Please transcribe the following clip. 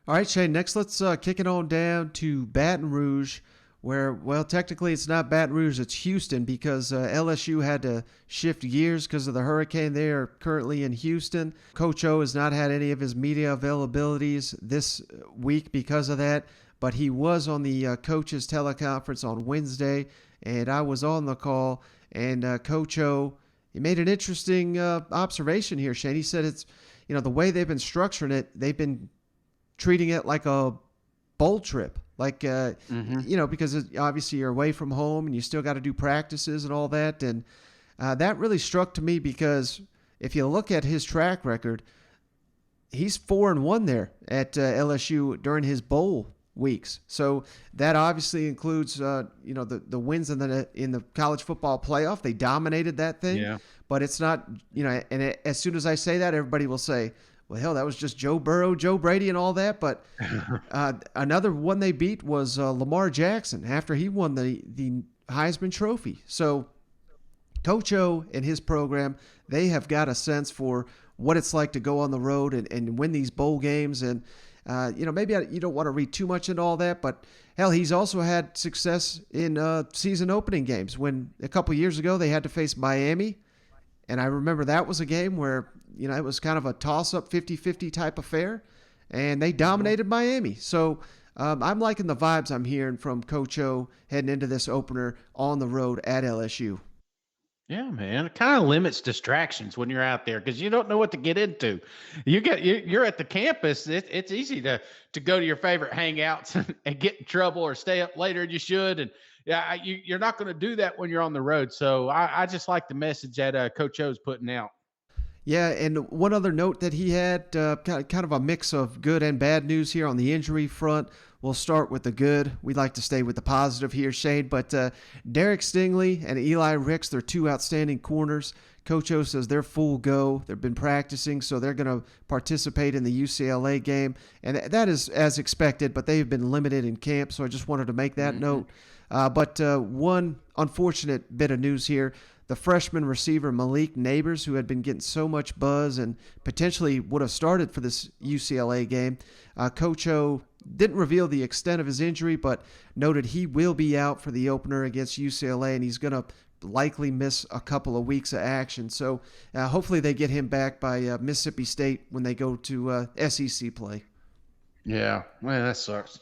All right, Shane, next let's kick it on down to Baton Rouge, where, well, technically it's not Baton Rouge, it's Houston because LSU had to shift gears because of the hurricane. They are currently in Houston. Coach O has not had any of his media availabilities this week because of that, but he was on the coaches teleconference on Wednesday, and I was on the call, and Coach O, he made an interesting observation here, Shane. He said it's, the way they've been structuring it, they've been treating it like a bowl trip, like because obviously you're away from home and you still got to do practices and all that, and that really struck to me because if you look at his track record, he's 4-1 there at LSU during his bowl weeks. So that obviously includes the wins in the college football playoff. They dominated that thing, Yeah. but it's not as soon as I say that, everybody will say, well, hell, that was just Joe Burrow, Joe Brady, and all that. But another one they beat was Lamar Jackson after he won the Heisman Trophy. So Coach O and his program, they have got a sense for what it's like to go on the road and win these bowl games. And, maybe you don't want to read too much into all that, but hell, he's also had success in season opening games when a couple years ago they had to face Miami. And I remember that was a game where, it was kind of a toss-up 50-50 type affair, and they dominated Miami. So I'm liking the vibes I'm hearing from Coach O heading into this opener on the road at LSU. Yeah, man. It kind of limits distractions when you're out there because you don't know what to get into. You're at the campus. It's easy to go to your favorite hangouts and get in trouble or stay up later than you should. And yeah, you're not going to do that when you're on the road. So I just like the message that Coach O's putting out. Yeah, and one other note that he had, kind of a mix of good and bad news here on the injury front. We'll start with the good. We like to stay with the positive here, Shade. But Derek Stingley and Eli Ricks, they're two outstanding corners. Coach O says they're full go. They've been practicing, so they're going to participate in the UCLA game. And that is as expected, but they've been limited in camp, so I just wanted to make that note. But one unfortunate bit of news here. The freshman receiver Malik Neighbors, who had been getting so much buzz and potentially would have started for this UCLA game, Coach O didn't reveal the extent of his injury, but noted he will be out for the opener against UCLA, and he's going to likely miss a couple of weeks of action. So hopefully they get him back by Mississippi State when they go to SEC play. Yeah, man, that sucks.